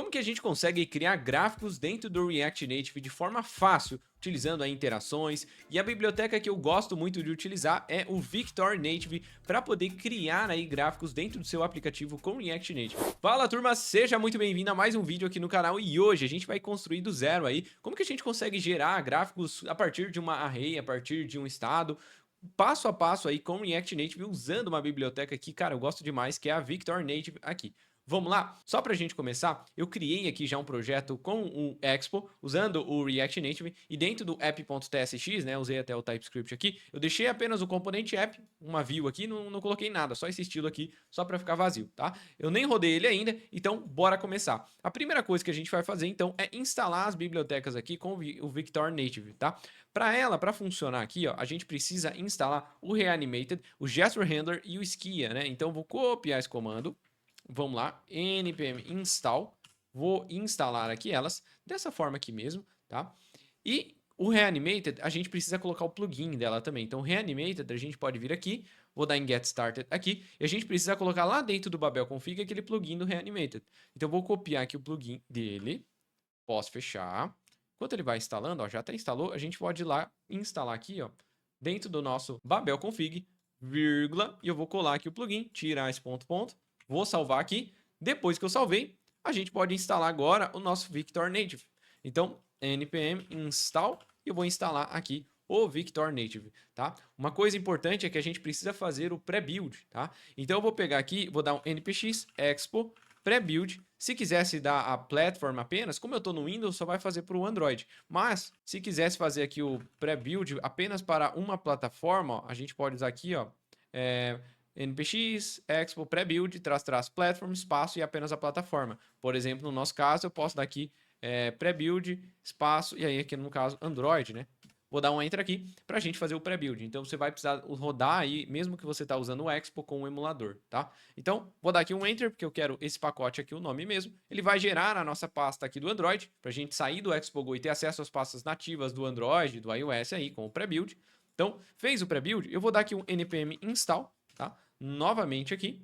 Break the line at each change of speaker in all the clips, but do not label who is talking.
Como que a gente consegue criar gráficos dentro do React Native de forma fácil, utilizando aí interações? E a biblioteca que eu gosto muito de utilizar é o Victor Native para poder criar aí gráficos dentro do seu aplicativo com React Native. Fala turma, seja muito bem-vindo a mais um vídeo aqui no canal e hoje a gente vai construir do zero aí como que a gente consegue gerar gráficos a partir de uma array, a partir de um estado, passo a passo aí com React Native usando uma biblioteca que, cara, eu gosto demais, que é a Victor Native aqui. Vamos lá? Só para a gente começar, eu criei aqui já um projeto com o Expo, usando o React Native, e dentro do app.tsx, né, usei até o TypeScript aqui, eu deixei apenas o componente app, uma view aqui, não coloquei nada, só esse estilo aqui, só para ficar vazio, tá? Eu nem rodei ele ainda, então bora começar. A primeira coisa que a gente vai fazer, então, é instalar as bibliotecas aqui com o Victor Native, tá? Para funcionar aqui, ó, a gente precisa instalar o Reanimated, o Gesture Handler e o Skia, né? Então, vou copiar esse comando. Vamos lá, npm install, vou instalar aqui elas, dessa forma aqui mesmo, tá? E o Reanimated, a gente precisa colocar o plugin dela também. Então, Reanimated, a gente pode vir aqui, vou dar em Get Started aqui, e a gente precisa colocar lá dentro do Babel Config aquele plugin do Reanimated. Então, eu vou copiar aqui o plugin dele, posso fechar. Enquanto ele vai instalando, ó, já até instalou, a gente pode ir lá instalar aqui, ó, dentro do nosso Babel Config, vírgula, e eu vou colar aqui o plugin, tirar esse ponto, vou salvar aqui. Depois que eu salvei, a gente pode instalar agora o nosso Victor Native. Então, npm install e eu vou instalar aqui o Victor Native, tá? Uma coisa importante é que a gente precisa fazer o pré-build, tá? Então eu vou pegar aqui, vou dar um npx expo pré-build. Se quisesse dar a platform apenas, como eu estou no Windows, só vai fazer para o Android. Mas, se quisesse fazer aqui o pré-build apenas para uma plataforma, ó, a gente pode usar aqui, ó, npx expo pré-build, traço platform, espaço e apenas a plataforma. Por exemplo, no nosso caso, eu posso dar aqui pré-build, espaço, e aí aqui no caso Android, né? Vou dar um enter aqui para a gente fazer o pré-build. Então você vai precisar rodar aí, mesmo que você está usando o Expo com o emulador, tá? Então vou dar aqui um enter, porque eu quero esse pacote aqui, o nome mesmo. Ele vai gerar a nossa pasta aqui do Android, para a gente sair do Expo Go e ter acesso às pastas nativas do Android, do iOS aí, com o pré-build. Então, fez o pré-build, eu vou dar aqui um npm install, tá? Novamente aqui,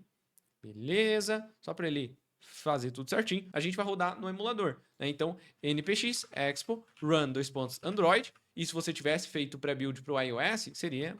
beleza, só para ele fazer tudo certinho, a gente vai rodar no emulador, né? Então, npx expo run Android, e se você tivesse feito o pré-build para o iOS, seria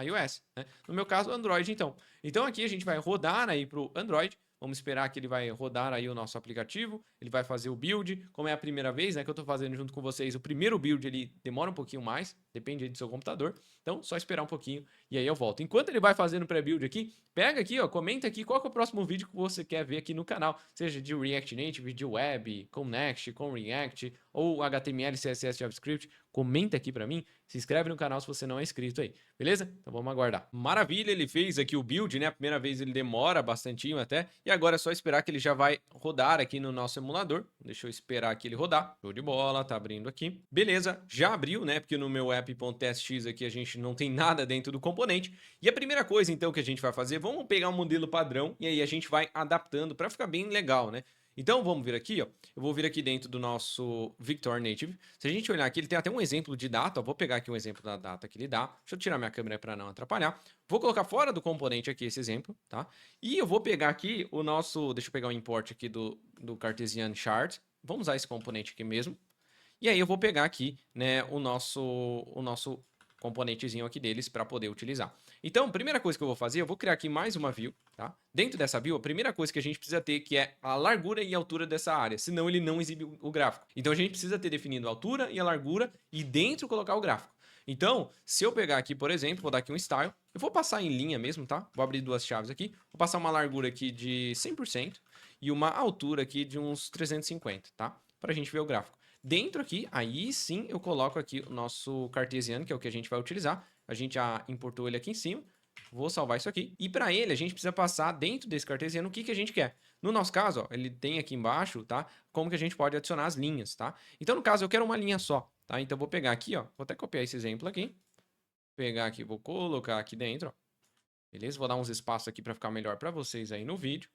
iOS, né? No meu caso, Android, então. Então aqui a gente vai rodar aí para o Android. Vamos esperar que ele vai rodar aí o nosso aplicativo, ele vai fazer o build, como é a primeira vez, né, que eu estou fazendo junto com vocês, o primeiro build ele demora um pouquinho mais, depende aí do seu computador, então só esperar um pouquinho e aí eu volto. Enquanto ele vai fazendo o pré-build aqui, pega aqui, ó, comenta aqui qual que é o próximo vídeo que você quer ver aqui no canal, seja de React Native, de Web, com Next, com React, ou HTML, CSS, JavaScript, comenta aqui para mim, se inscreve no canal se você não é inscrito aí, beleza? Então vamos aguardar. Maravilha, ele fez aqui o build, né? A primeira vez ele demora bastantinho até, e agora é só esperar que ele já vai rodar aqui no nosso emulador. Deixa eu esperar aqui ele rodar. Show de bola, tá abrindo aqui. Beleza, já abriu, né? Porque no meu app.tsx aqui a gente não tem nada dentro do componente. E a primeira coisa então que a gente vai fazer, vamos pegar um modelo padrão e aí a gente vai adaptando para ficar bem legal, né? Então vamos vir aqui, ó. Eu vou vir aqui dentro do nosso Victor Native. Se a gente olhar aqui, ele tem até um exemplo de data. Ó, vou pegar aqui um exemplo da data que ele dá. Deixa eu tirar minha câmera para não atrapalhar. Vou colocar fora do componente aqui esse exemplo, tá? E eu vou pegar aqui o nosso... Deixa eu pegar o import aqui do Cartesian Chart. Vamos usar esse componente aqui mesmo. E aí eu vou pegar aqui, né, o nosso componentezinho aqui deles para poder utilizar. Então, a primeira coisa que eu vou fazer, eu vou criar aqui mais uma view, tá? Dentro dessa view, a primeira coisa que a gente precisa ter que é a largura e a altura dessa área, senão ele não exibe o gráfico. Então, a gente precisa ter definido a altura e a largura e dentro colocar o gráfico. Então, se eu pegar aqui, por exemplo, vou dar aqui um style, eu vou passar em linha mesmo, tá? Vou abrir duas chaves aqui, vou passar uma largura aqui de 100% e uma altura aqui de uns 350, tá? Para a gente ver o gráfico. Dentro aqui, aí sim eu coloco aqui o nosso cartesiano, que é o que a gente vai utilizar. A gente já importou ele aqui em cima. Vou salvar isso aqui. E para ele, a gente precisa passar dentro desse cartesiano o que, que a gente quer. No nosso caso, ó, ele tem aqui embaixo, tá? Como que a gente pode adicionar as linhas, tá? Então, no caso, eu quero uma linha só, tá? Então, eu vou pegar aqui, ó. Vou até copiar esse exemplo aqui. Pegar aqui, vou colocar aqui dentro, ó. Beleza? Vou dar uns espaços aqui para ficar melhor para vocês aí no vídeo.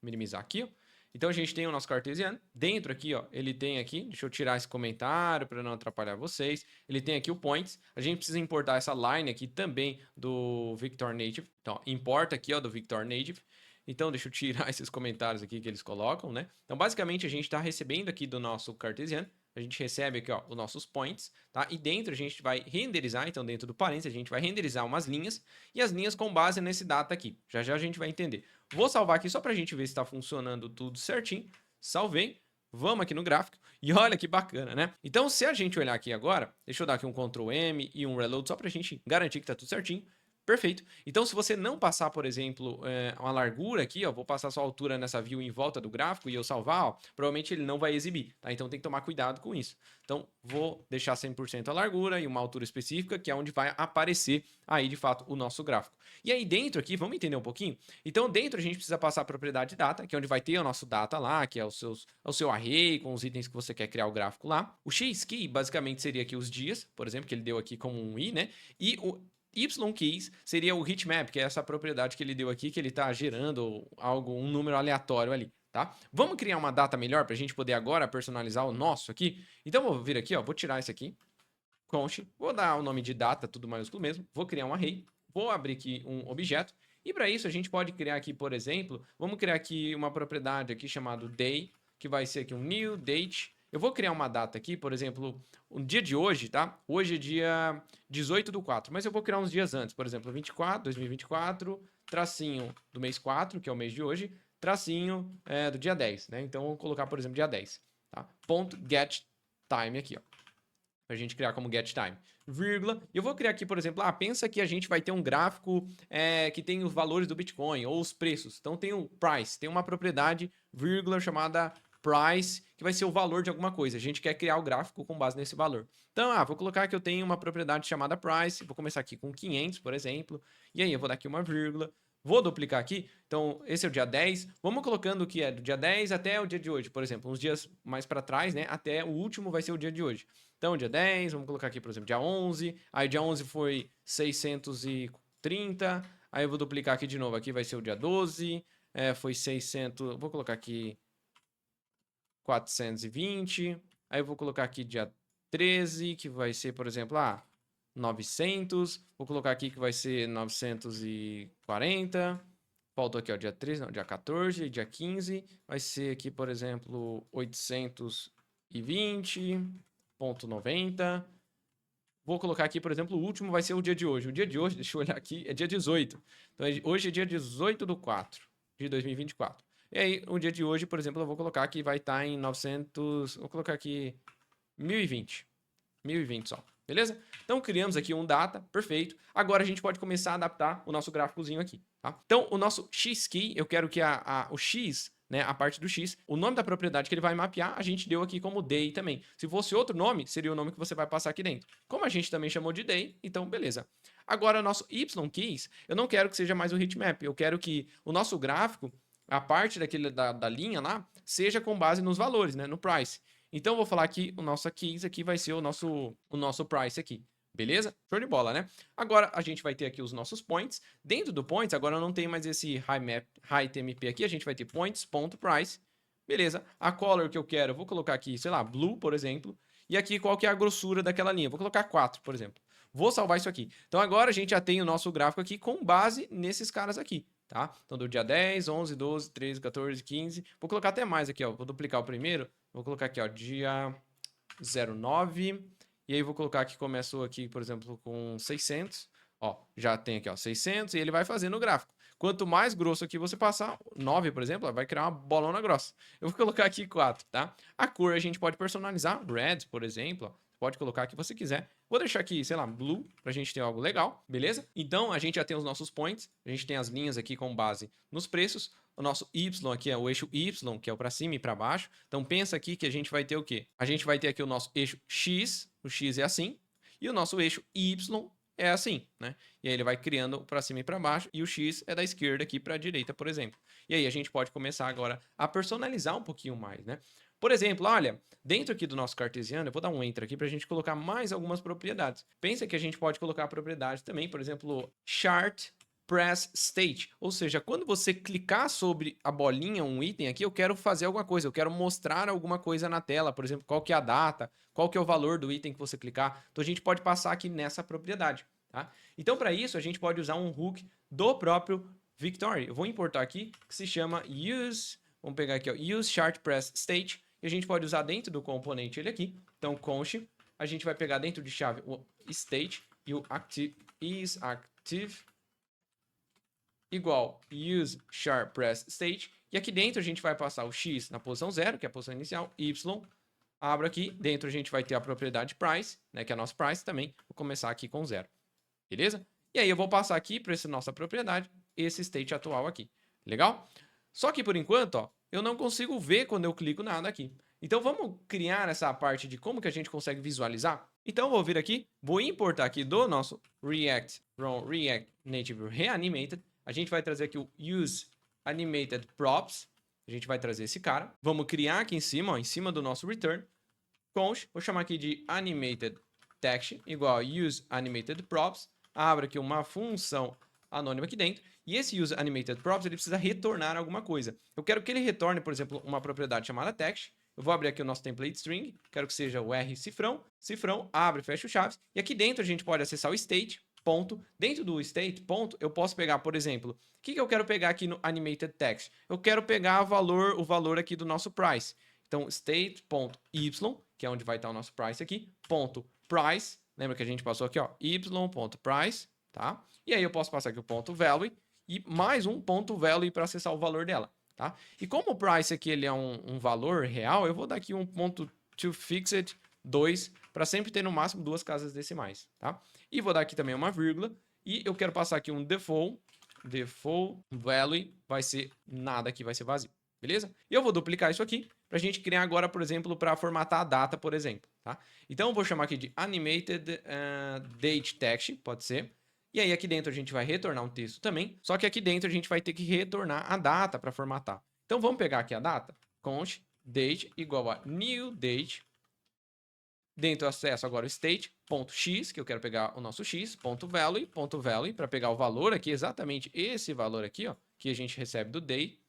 Minimizar aqui, ó. Então a gente tem o nosso cartesiano. Dentro aqui, ó, ele tem aqui, deixa eu tirar esse comentário para não atrapalhar vocês. Ele tem aqui o points. A gente precisa importar essa line aqui também do Victor Native. Então, importa aqui, ó, do Victor Native. Então, deixa eu tirar esses comentários aqui que eles colocam, né? Então, basicamente, a gente está recebendo aqui do nosso cartesiano, a gente recebe aqui, ó, os nossos points, tá? E dentro a gente vai renderizar, então dentro do parênteses a gente vai renderizar umas linhas, e as linhas com base nesse data aqui. Já já a gente vai entender. Vou salvar aqui só para a gente ver se está funcionando tudo certinho. Salvei. Vamos aqui no gráfico e olha que bacana, né? Então, se a gente olhar aqui agora, deixa eu dar aqui um Ctrl M e um Reload só para a gente garantir que tá tudo certinho. Perfeito. Então, se você não passar, por exemplo, uma largura aqui, ó, vou passar sua altura nessa view em volta do gráfico e eu salvar, ó, provavelmente ele não vai exibir, tá? Então, tem que tomar cuidado com isso. Então, vou deixar 100% a largura e uma altura específica, que é onde vai aparecer aí, de fato, o nosso gráfico. E aí, dentro aqui, vamos entender um pouquinho? Então, dentro a gente precisa passar a propriedade data, que é onde vai ter o nosso data lá, que é o seu array com os itens que você quer criar o gráfico lá. O xkey, basicamente, seria aqui os dias, por exemplo, que ele deu aqui como um i, né? E o YKeys seria o heatmap, que é essa propriedade que ele deu aqui, que ele está gerando um número aleatório ali, tá? Vamos criar uma data melhor para a gente poder agora personalizar o nosso aqui? Então, vou vir aqui, ó, vou tirar esse aqui, const, vou dar o nome de data, tudo maiúsculo mesmo, vou criar um array, vou abrir aqui um objeto, e para isso a gente pode criar aqui, por exemplo, vamos criar aqui uma propriedade aqui chamada day, que vai ser aqui um new date. Eu vou criar uma data aqui, por exemplo, o dia de hoje, tá? Hoje é dia 18/4, mas eu vou criar uns dias antes, por exemplo, 2024, tracinho do mês 4, que é o mês de hoje, tracinho do dia 10, né? Então, eu vou colocar, por exemplo, dia 10, tá? Ponto get time aqui, ó. Pra gente criar como get time, vírgula. E eu vou criar aqui, por exemplo, pensa que a gente vai ter um gráfico que tem os valores do Bitcoin ou os preços. Então, tem o price, tem uma propriedade, vírgula, chamada price, que vai ser o valor de alguma coisa. A gente quer criar o gráfico com base nesse valor. Então, vou colocar que eu tenho uma propriedade chamada price, vou começar aqui com 500, por exemplo, e aí eu vou dar aqui uma vírgula, vou duplicar aqui, então esse é o dia 10, vamos colocando que é do dia 10 até o dia de hoje, por exemplo, uns dias mais para trás, né, até o último vai ser o dia de hoje. Então, dia 10, vamos colocar aqui, por exemplo, dia 11, aí dia 11 foi 630, aí eu vou duplicar aqui de novo, aqui vai ser o dia 12, foi 600, vou colocar aqui 420, aí eu vou colocar aqui dia 13, que vai ser, por exemplo, 900, vou colocar aqui que vai ser 940, faltou aqui, ó, dia 13, não, dia 14, dia 15, vai ser aqui, por exemplo, 820,90. Vou colocar aqui, por exemplo, o último vai ser o dia de hoje. O dia de hoje, deixa eu olhar aqui, é dia 18. Então, hoje é dia 18/4 de 2024. E aí, o dia de hoje, por exemplo, eu vou colocar que vai estar em 900... Vou colocar aqui 1020. 1020 só, beleza? Então, criamos aqui um data, perfeito. Agora, a gente pode começar a adaptar o nosso gráficozinho aqui, tá? Então, o nosso xkey, eu quero que o x, né, a parte do x, o nome da propriedade que ele vai mapear, a gente deu aqui como day também. Se fosse outro nome, seria o nome que você vai passar aqui dentro. Como a gente também chamou de day, então, beleza. Agora, nosso YKeys, eu não quero que seja mais um heatmap. Eu quero que o nosso gráfico, a parte da linha lá, seja com base nos valores, né, no price. Então, eu vou falar que o nosso keys aqui vai ser o nosso price aqui. Beleza? Show de bola, né? Agora, a gente vai ter aqui os nossos points. Dentro do points, agora não tem mais esse HighTMP aqui. A gente vai ter points.price. Beleza. A color que eu quero, eu vou colocar aqui, sei lá, blue, por exemplo. E aqui, qual que é a grossura daquela linha? Vou colocar 4, por exemplo. Vou salvar isso aqui. Então, agora a gente já tem o nosso gráfico aqui com base nesses caras aqui. Tá? Então, do dia 10, 11, 12, 13, 14, 15. Vou colocar até mais aqui, ó. Vou duplicar o primeiro. Vou colocar aqui, ó, dia 09. E aí, vou colocar que começou aqui, por exemplo, com 600. Ó, já tem aqui, ó, 600. E ele vai fazendo o gráfico. Quanto mais grosso aqui você passar, 9, por exemplo, vai criar uma bolona grossa. Eu vou colocar aqui 4, tá? A cor a gente pode personalizar. Red, por exemplo, ó. Pode colocar o que você quiser. Vou deixar aqui, sei lá, blue, pra gente ter algo legal, beleza? Então, a gente já tem os nossos points, a gente tem as linhas aqui com base nos preços. O nosso Y aqui é o eixo Y, que é o para cima e para baixo. Então, pensa aqui que a gente vai ter o quê? A gente vai ter aqui o nosso eixo X, o X é assim, e o nosso eixo Y é assim, né? E aí ele vai criando para cima e para baixo, e o X é da esquerda aqui para a direita, por exemplo. E aí a gente pode começar agora a personalizar um pouquinho mais, né? Por exemplo, olha, dentro aqui do nosso cartesiano, eu vou dar um enter aqui para a gente colocar mais algumas propriedades. Pensa que a gente pode colocar propriedades também, por exemplo, chart press state, ou seja, quando você clicar sobre a bolinha, um item aqui, eu quero fazer alguma coisa, eu quero mostrar alguma coisa na tela, por exemplo, qual que é a data, qual que é o valor do item que você clicar. Então a gente pode passar aqui nessa propriedade, tá? Então para isso a gente pode usar um hook do próprio Victory, eu vou importar aqui, que se chama use, vamos pegar aqui, ó, use chart press state, e a gente pode usar dentro do componente ele aqui. Então, const, a gente vai pegar dentro de chave o state e o active, is active igual use chart press state, e aqui dentro a gente vai passar o x na posição 0, que é a posição inicial, y, abro aqui, dentro a gente vai ter a propriedade price, né, que é a nossa price também, vou começar aqui com 0, beleza? E aí eu vou passar aqui para essa nossa propriedade, esse state atual aqui, legal? Só que por enquanto, ó, eu não consigo ver quando eu clico nada aqui. Então vamos criar essa parte de como que a gente consegue visualizar? Então eu vou vir aqui, vou importar aqui do nosso React from React Native Reanimated, a gente vai trazer aqui o use animated props, a gente vai trazer esse cara, vamos criar aqui em cima, ó, em cima do nosso return, const, vou chamar aqui de animated text igual a use animated props, abro aqui uma função anônima aqui dentro, e esse use animated props ele precisa retornar alguma coisa. Eu quero que ele retorne, por exemplo, uma propriedade chamada text. Eu vou abrir aqui o nosso template string, quero que seja o R cifrão, cifrão, abre, fecha o chaves, e aqui dentro a gente pode acessar o state, ponto. Dentro do state, ponto, eu posso pegar, por exemplo, o que eu quero pegar aqui no animated text? Eu quero pegar o valor aqui do nosso price. Então, state.y, que é onde vai estar o nosso price aqui, ponto price, lembra que a gente passou aqui, ó, y.price, tá? E aí eu posso passar aqui o ponto value e mais um ponto value para acessar o valor dela, tá? E como o price aqui ele é um valor real, eu vou dar aqui um ponto toFixed 2 para sempre ter no máximo 2 casas decimais, tá? E vou dar aqui também uma vírgula e eu quero passar aqui um default value vai ser nada aqui, vai ser vazio, beleza? E eu vou duplicar isso aqui para a gente criar agora, por exemplo, para formatar a data, por exemplo, tá? Então eu vou chamar aqui de animated date text, pode ser. E aí aqui dentro a gente vai retornar um texto também, só que aqui dentro a gente vai ter que retornar a data para formatar. Então vamos pegar aqui a data, const date igual a new date, dentro eu acesso agora o state.x, que eu quero pegar o nosso x, .value, para pegar o valor aqui, exatamente esse valor aqui, ó, que a gente recebe do day.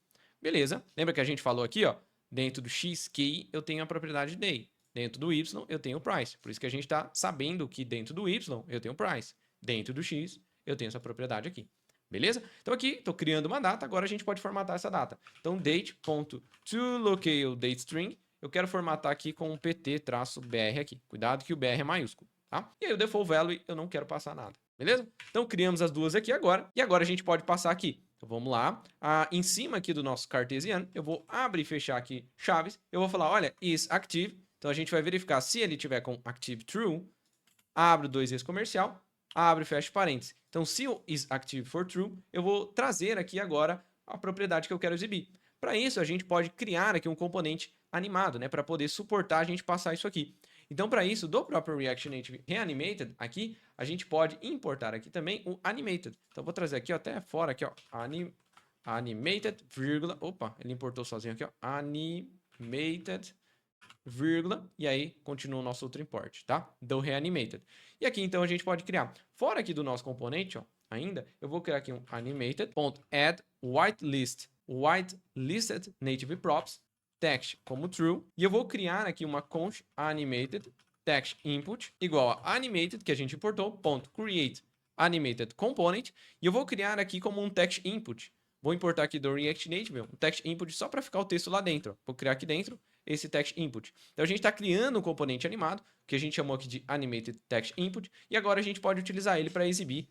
Beleza, lembra que a gente falou aqui, ó, dentro do x key eu tenho a propriedade day, dentro do y eu tenho o price, por isso que a gente está sabendo que dentro do y eu tenho o price. Dentro do x, eu tenho essa propriedade aqui. Beleza? Então aqui, estou criando uma data, agora a gente pode formatar essa data. Então, date.toLocaleDateString, eu quero formatar aqui com um pt-br aqui. Cuidado que o br é maiúsculo, tá? E aí o default value, eu não quero passar nada. Beleza? Então, criamos as duas aqui agora. E agora a gente pode passar aqui. Então, vamos lá. Em cima aqui do nosso cartesiano, eu vou abrir e fechar aqui chaves. Eu vou falar, olha, is active. Então, a gente vai verificar se ele tiver com active true. Abro dois vezes comercial. Abre e fecha parênteses. Então, se o isActive for true, eu vou trazer aqui agora a propriedade que eu quero exibir. Para isso, a gente pode criar aqui um componente animado, né, para poder suportar a gente passar isso aqui. Então, para isso, do próprio React Native Reanimated, aqui, a gente pode importar aqui também o Animated. Então, vou trazer aqui ó, até fora, aqui, ó, Animated, vírgula, opa, ele importou sozinho aqui, ó, Animated, vírgula, e aí continua o nosso outro import, tá? Do Reanimated. E aqui, então, a gente pode criar, fora aqui do nosso componente, ó, ainda, eu vou criar aqui um animated.add whitelisted native props, text como true, e eu vou criar aqui uma const animated text input igual a animated, que a gente importou, ponto create animated component, e eu vou criar aqui como um text input. Vou importar aqui do React Native, um text input só para ficar o texto lá dentro. Vou criar aqui dentro esse text input. Então a gente está criando um componente animado, que a gente chamou aqui de animated text input, e agora a gente pode utilizar ele para exibir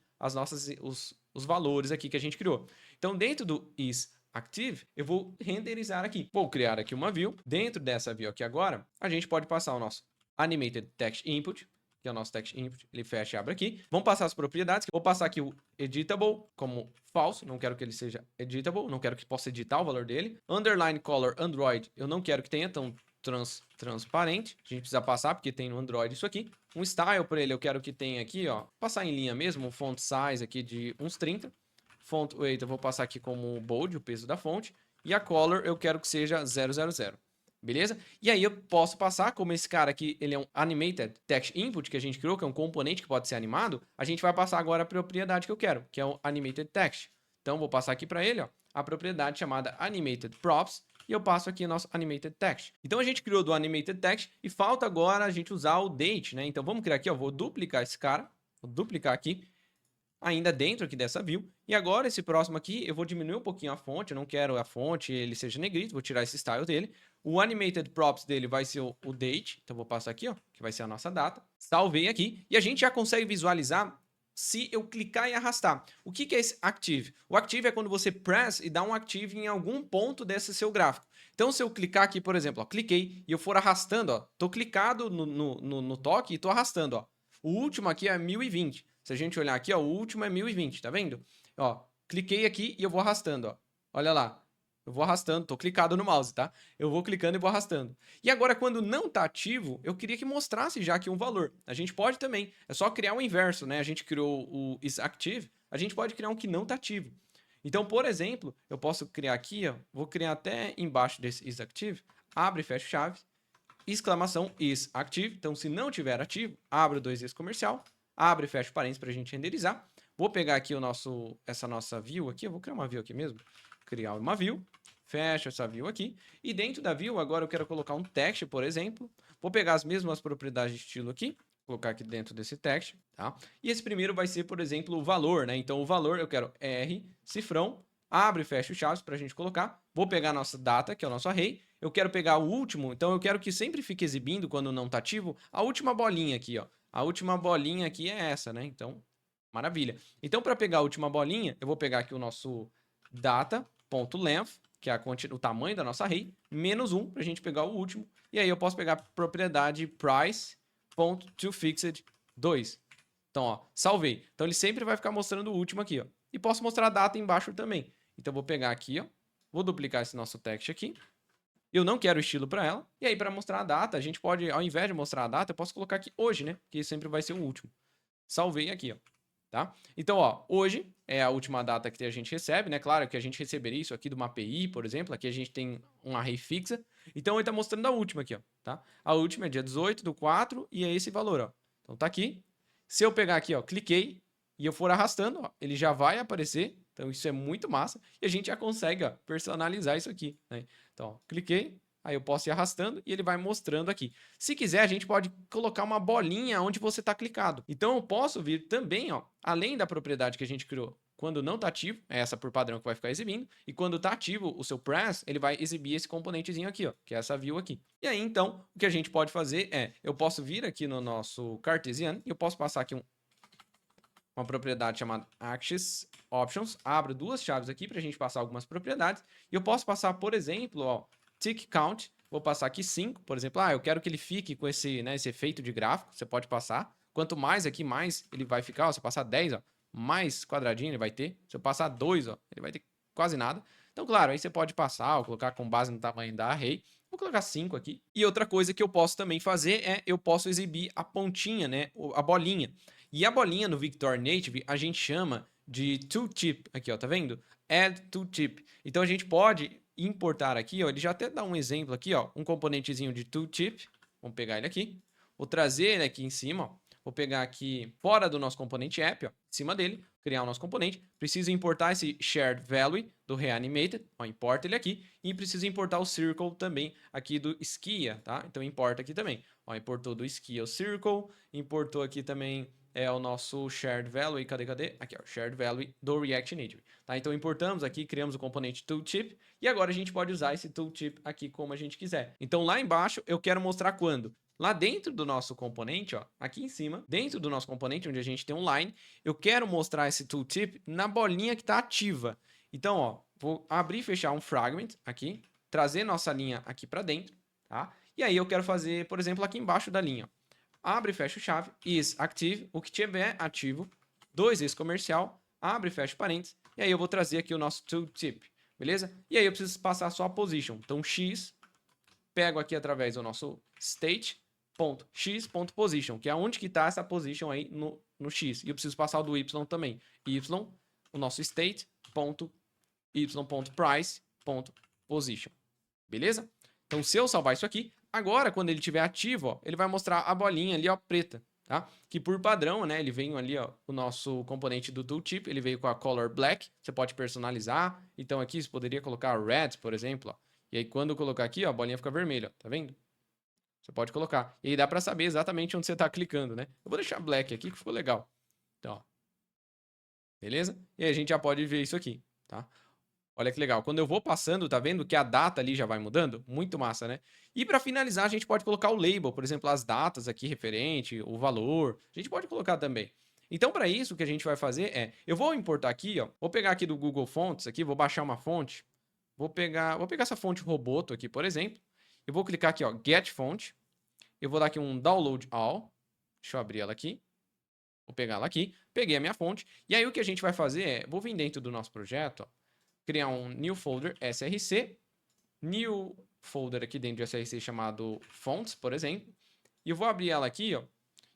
os valores aqui que a gente criou. Então dentro do isActive, eu vou renderizar aqui. Vou criar aqui uma view. Dentro dessa view aqui agora, a gente pode passar o nosso animated text input, que é o nosso text input, ele fecha e abre aqui. Vamos passar as propriedades, vou passar aqui o editable como false, não quero que ele seja editable, não quero que possa editar o valor dele. Underline color Android, eu não quero que tenha tão transparente, a gente precisa passar porque tem no Android isso aqui. Um style para ele eu quero que tenha aqui, ó, passar em linha mesmo, um font size aqui de uns 30. Font weight eu vou passar aqui como bold, o peso da fonte. E a color eu quero que seja 000. Beleza? E aí eu posso passar, como esse cara aqui, ele é um animated text input que a gente criou, que é um componente que pode ser animado, a gente vai passar agora a propriedade que eu quero, que é o animated text. Então vou passar aqui para ele, ó, a propriedade chamada animated props, e eu passo aqui o nosso animated text. Então a gente criou do animated text e falta agora a gente usar o date, né? Então vamos criar aqui, ó, vou duplicar esse cara, vou duplicar aqui, ainda dentro aqui dessa view. E agora, esse próximo aqui, eu vou diminuir um pouquinho a fonte, eu não quero a fonte, ele seja negrito, vou tirar esse style dele. O animated props dele vai ser o date, então vou passar aqui, ó, que vai ser a nossa data. Salvei aqui, e a gente já consegue visualizar se eu clicar e arrastar. O que é esse active? O active é quando você press e dá um active em algum ponto desse seu gráfico. Então, se eu clicar aqui, por exemplo, ó, cliquei e eu for arrastando, ó, tô clicado no toque e tô arrastando, ó. O último aqui é 1020. Se a gente olhar aqui, ó, o último é 1020, tá vendo? Ó, cliquei aqui e eu vou arrastando, ó. Olha lá. Eu vou arrastando, tô clicado no mouse, tá? Eu vou clicando e vou arrastando. E agora, quando não tá ativo, eu queria que mostrasse já aqui um valor. A gente pode também, é só criar o inverso, né? A gente criou o isActive, a gente pode criar um que não tá ativo. Então, por exemplo, eu posso criar aqui, ó, vou criar até embaixo desse isActive, abre e fecha chaves, exclamação isActive. Então, se não tiver ativo, abre o 2is comercial, abre e fecha parênteses para a gente renderizar. Vou pegar aqui essa nossa view aqui, eu vou criar uma view aqui mesmo, criar uma view, fecho essa view aqui, e dentro da view agora eu quero colocar um text, por exemplo, vou pegar as mesmas propriedades de estilo aqui, colocar aqui dentro desse text, tá? E esse primeiro vai ser, por exemplo, o valor, né? Então o valor eu quero R, cifrão, abre e fecha chaves para a gente colocar, vou pegar a nossa data, que é o nosso array, eu quero pegar o último, então eu quero que sempre fique exibindo, quando não está ativo, a última bolinha aqui, ó. A última bolinha aqui é essa, né? Então, maravilha. Então, para pegar a última bolinha, eu vou pegar aqui o nosso data.length, que é o tamanho da nossa array, menos 1, para a gente pegar o último. E aí eu posso pegar a propriedade price.toFixed2. Então, ó, salvei. Então, ele sempre vai ficar mostrando o último aqui, ó. E posso mostrar a data embaixo também. Então, eu vou pegar aqui, ó. Vou duplicar esse nosso text aqui. Eu não quero estilo para ela. E aí, para mostrar a data, a gente pode, ao invés de mostrar a data, eu posso colocar aqui hoje, né? Que sempre vai ser o último. Salvei aqui, ó. Tá? Então, ó, hoje é a última data que a gente recebe, né? Claro que a gente receberia isso aqui de uma API, por exemplo. Aqui a gente tem um array fixa. Então, ele tá mostrando a última aqui, ó. Tá? A última é dia 18/4 e é esse valor, ó. Então, tá aqui. Se eu pegar aqui, ó, cliquei e eu for arrastando, ó, ele já vai aparecer. Então, isso é muito massa. E a gente já consegue, ó, personalizar isso aqui, né? Então, ó, cliquei, aí eu posso ir arrastando e ele vai mostrando aqui. Se quiser, a gente pode colocar uma bolinha onde você está clicado. Então, eu posso vir também, ó, além da propriedade que a gente criou, quando não está ativo, é essa por padrão que vai ficar exibindo, e quando está ativo o seu press, ele vai exibir esse componentezinho aqui, ó, que é essa view aqui. E aí, então, o que a gente pode fazer é, eu posso vir aqui no nosso Cartesian e eu posso passar aqui uma propriedade chamada Axis Options, abro duas chaves aqui para a gente passar algumas propriedades, e eu posso passar, por exemplo, ó, tick count, vou passar aqui 5, por exemplo, eu quero que ele fique com esse, né, esse efeito de gráfico, você pode passar, quanto mais aqui, mais ele vai ficar, ó, se eu passar 10, ó, mais quadradinho ele vai ter, se eu passar 2, ó, ele vai ter quase nada. Então, claro, aí você pode passar ou colocar com base no tamanho da array, vou colocar 5 aqui. E outra coisa que eu posso também fazer é, eu posso exibir a pontinha, né, a bolinha. E a bolinha no Victor Native a gente chama de tooltip, aqui ó, tá vendo? Add tooltip. Então a gente pode importar aqui, ó, ele já até dá um exemplo aqui, ó, um componentezinho de tooltip, vamos pegar ele aqui, vou trazer ele aqui em cima, ó, vou pegar aqui fora do nosso componente app, ó, em cima dele, criar o nosso componente, preciso importar esse shared value do reanimated, ó, importa ele aqui, e preciso importar o circle também aqui do Skia, tá? Então importa aqui também, ó, importou do Skia o circle, importou aqui também o nosso shared value, cadê? Aqui, ó, shared value do React Native, tá? Então importamos aqui, criamos o componente tooltip, e agora a gente pode usar esse tooltip aqui como a gente quiser. Então lá embaixo eu quero mostrar quando. Lá dentro do nosso componente, ó, aqui em cima, dentro do nosso componente, onde a gente tem um line, eu quero mostrar esse tooltip na bolinha que está ativa. Então, ó, vou abrir e fechar um fragment aqui, trazer nossa linha aqui para dentro, tá? E aí eu quero fazer, por exemplo, aqui embaixo da linha, ó, abre e fecha chave, isActive, o que tiver ativo, 2is comercial, abre e fecha parênteses, e aí eu vou trazer aqui o nosso tooltip, beleza? E aí eu preciso passar só a position. Então, x, pego aqui através do nosso state.x.position, que é onde que está essa position aí no x. E eu preciso passar o do y também. Y, o nosso state.y.price.position. Beleza? Então, se eu salvar isso aqui, agora, quando ele estiver ativo, ó, ele vai mostrar a bolinha ali, ó, preta, tá? Que por padrão, né, ele vem ali, ó, o nosso componente do tooltip, ele veio com a color black, você pode personalizar. Então, aqui você poderia colocar red, por exemplo, ó. E aí, quando eu colocar aqui, ó, a bolinha fica vermelha, ó, tá vendo? Você pode colocar. E aí dá para saber exatamente onde você está clicando, né? Eu vou deixar black aqui, que ficou legal. Então, ó. beleza? E aí a gente já pode ver isso aqui, tá? Olha que legal. Quando eu vou passando, tá vendo que a data ali já vai mudando? Muito massa, né? E para finalizar, a gente pode colocar o label, por exemplo, as datas aqui referente, o valor. A gente pode colocar também. Então, para isso, o que a gente vai fazer é, eu vou importar aqui, ó, vou pegar aqui do Google Fonts aqui, vou baixar uma fonte, vou pegar essa fonte Roboto aqui, por exemplo, eu vou clicar aqui, ó, Get Font, eu vou dar aqui um Download All, deixa eu abrir ela aqui, vou pegar ela aqui, peguei a minha fonte, e aí o que a gente vai fazer é, vou vir dentro do nosso projeto, ó, criar um new folder src, new folder aqui dentro de src chamado fonts, por exemplo, e eu vou abrir ela aqui, ó,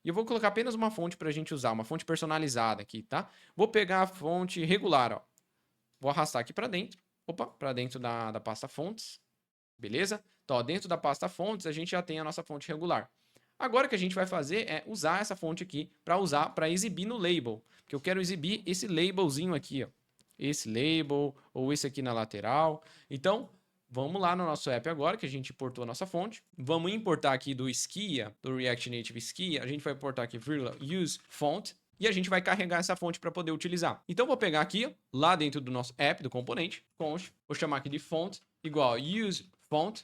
e eu vou colocar apenas uma fonte para a gente usar, uma fonte personalizada aqui, tá? Vou pegar a fonte regular, ó, vou arrastar aqui para dentro, opa, para dentro da pasta fontes, beleza? Então, ó, dentro da pasta fontes a gente já tem a nossa fonte regular. Agora o que a gente vai fazer é usar essa fonte aqui para exibir no label, porque eu quero exibir esse labelzinho aqui, ó. Esse label ou esse aqui na lateral. Então, vamos lá no nosso app agora, que a gente importou a nossa fonte. Vamos importar aqui do Skia, do React Native Skia. A gente vai importar aqui, use font. E a gente vai carregar essa fonte para poder utilizar. Então, vou pegar aqui, ó, lá dentro do nosso app, do componente, const, vou chamar aqui de font, igual use font,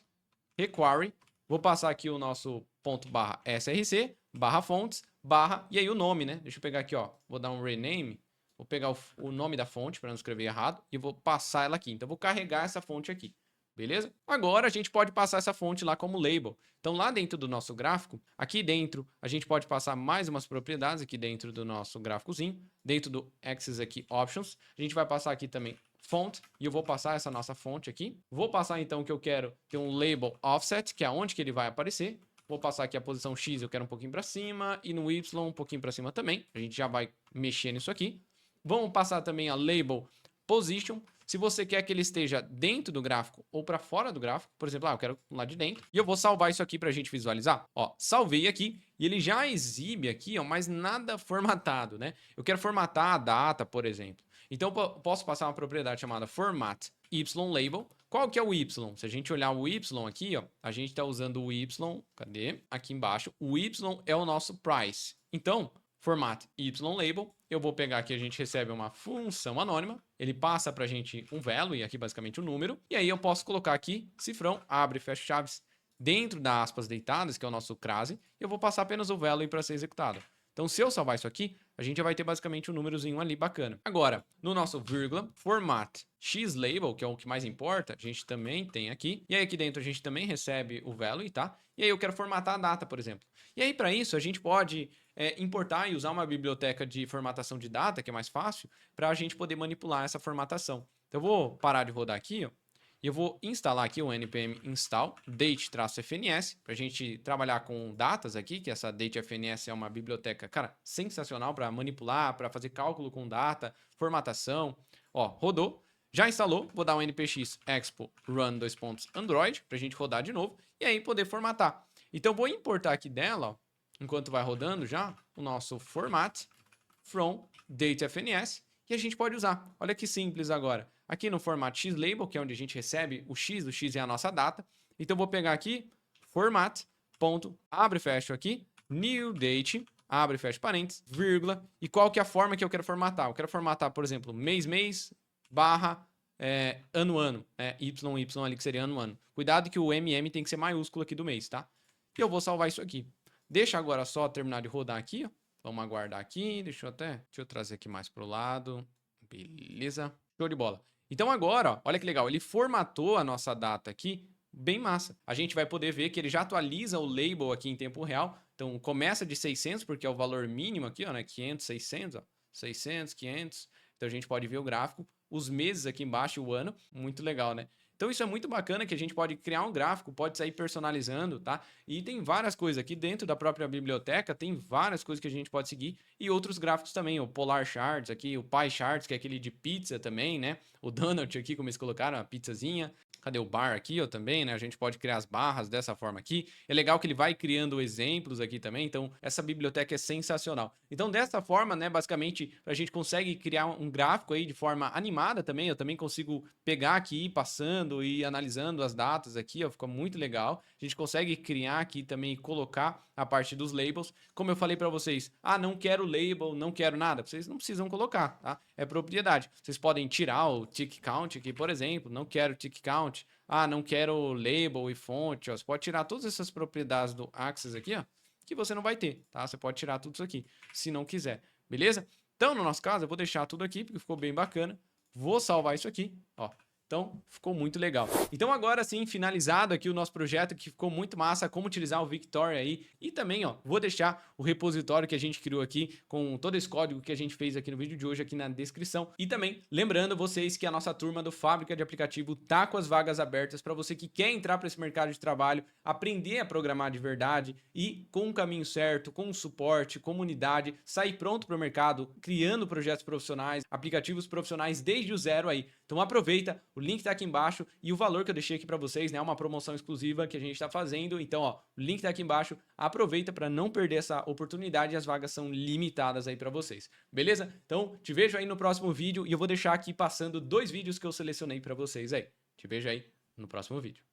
require. Vou passar aqui o nosso ponto barra src, barra fontes, barra, e aí o nome, né? Deixa eu pegar aqui, ó, vou dar um rename. Vou pegar o nome da fonte para não escrever errado e vou passar ela aqui. Então, vou carregar essa fonte aqui, beleza? Agora, a gente pode passar essa fonte lá como label. Então, lá dentro do nosso gráfico, aqui dentro, a gente pode passar mais umas propriedades aqui dentro do nosso gráficozinho. Dentro do Access aqui, Options. A gente vai passar aqui também font, e eu vou passar essa nossa fonte aqui. Vou passar, então, que eu quero ter um label offset, que é onde que ele vai aparecer. Vou passar aqui a posição X, eu quero um pouquinho para cima, e no Y um pouquinho para cima também. A gente já vai mexer nisso aqui. Vamos passar também a label position. Se você quer que ele esteja dentro do gráfico ou para fora do gráfico, por exemplo, eu quero lá de dentro. E eu vou salvar isso aqui para a gente visualizar. Ó, salvei aqui e ele já exibe aqui, ó, mas nada formatado, né? Eu quero formatar a data, por exemplo. Então, eu posso passar uma propriedade chamada format ylabel. Qual que é o Y? Se a gente olhar o Y aqui, ó, a gente está usando o Y, cadê? Aqui embaixo. O Y é o nosso price. Então, format ylabel, eu vou pegar aqui, a gente recebe uma função anônima, ele passa para a gente um value, e aqui basicamente um número, e aí eu posso colocar aqui, cifrão, abre e fecha chaves, dentro da aspas deitadas, que é o nosso crase, eu vou passar apenas o value para ser executado. Então, se eu salvar isso aqui, a gente já vai ter basicamente um númerozinho ali bacana. Agora, no nosso vírgula, format xlabel, que é o que mais importa, a gente também tem aqui. E aí aqui dentro a gente também recebe o value, tá? E aí eu quero formatar a data, por exemplo. E aí para isso a gente pode importar e usar uma biblioteca de formatação de data, que é mais fácil, para a gente poder manipular essa formatação. Então eu vou parar de rodar aqui, ó. E eu vou instalar aqui o npm install date-fns para a gente trabalhar com datas aqui, que essa date-fns é uma biblioteca, cara, sensacional para manipular, para fazer cálculo com data, formatação. Ó, rodou, já instalou, vou dar um npx expo run Android para a gente rodar de novo e aí poder formatar. Então vou importar aqui dela, ó, enquanto vai rodando já, o nosso format from date-fns e a gente pode usar. Olha que simples agora. Aqui no format xlabel, que é onde a gente recebe o X é a nossa data. Então, eu vou pegar aqui, format, ponto, abre e fecha aqui, new date, abre e fecha parênteses, vírgula, e qual que é a forma que eu quero formatar? Eu quero formatar, por exemplo, mês, barra, ano, YY ali que seria ano. Cuidado que o MM tem que ser maiúsculo aqui do mês, tá? E eu vou salvar isso aqui. Deixa agora só terminar de rodar aqui, ó. Vamos aguardar aqui, deixa eu trazer aqui mais pro lado. Beleza, show de bola. Então agora, ó, olha que legal, ele formatou a nossa data aqui, bem massa. A gente vai poder ver que ele já atualiza o label aqui em tempo real. Então começa de 600, porque é o valor mínimo aqui, ó, né? 500, 600, ó. 600, 500. Então a gente pode ver o gráfico, os meses aqui embaixo, o ano, muito legal, né? Então isso é muito bacana que a gente pode criar um gráfico, pode sair personalizando, tá? E tem várias coisas aqui dentro da própria biblioteca, tem várias coisas que a gente pode seguir e outros gráficos também, o Polar Charts aqui, o Pie Charts, que é aquele de pizza também, né? O Donut aqui, como eles colocaram, a pizzazinha. Cadê o bar aqui, ó, também, né? A gente pode criar as barras dessa forma aqui. É legal que ele vai criando exemplos aqui também, então essa biblioteca é sensacional. Então, dessa forma, né, basicamente, a gente consegue criar um gráfico aí de forma animada também. Eu também consigo pegar aqui, passando e analisando as datas aqui, ó, ficou muito legal. A gente consegue criar aqui também e colocar a parte dos labels. Como eu falei para vocês, não quero label, não quero nada. Vocês não precisam colocar, tá? É propriedade. Vocês podem tirar o tick count aqui, por exemplo. Não quero tick count. Não quero label e fonte. Ó. Você pode tirar todas essas propriedades do Access aqui, ó, que você não vai ter, tá? Você pode tirar tudo isso aqui, se não quiser, beleza? Então, no nosso caso, eu vou deixar tudo aqui, porque ficou bem bacana. Vou salvar isso aqui, ó. Então, ficou muito legal. Então, agora sim, finalizado aqui o nosso projeto, que ficou muito massa, como utilizar o Victoria aí. E também, ó, vou deixar o repositório que a gente criou aqui, com todo esse código que a gente fez aqui no vídeo de hoje, aqui na descrição. E também, lembrando vocês que a nossa turma do Fábrica de Aplicativo tá com as vagas abertas para você que quer entrar para esse mercado de trabalho, aprender a programar de verdade e com o caminho certo, com suporte, comunidade, sair pronto para o mercado, criando projetos profissionais, aplicativos profissionais desde o zero aí. Então aproveita, o link tá aqui embaixo e o valor que eu deixei aqui para vocês, né, é uma promoção exclusiva que a gente está fazendo. Então, ó, o link tá aqui embaixo, aproveita para não perder essa oportunidade, as vagas são limitadas aí para vocês. Beleza? Então, te vejo aí no próximo vídeo e eu vou deixar aqui passando 2 vídeos que eu selecionei para vocês aí. Te vejo aí no próximo vídeo.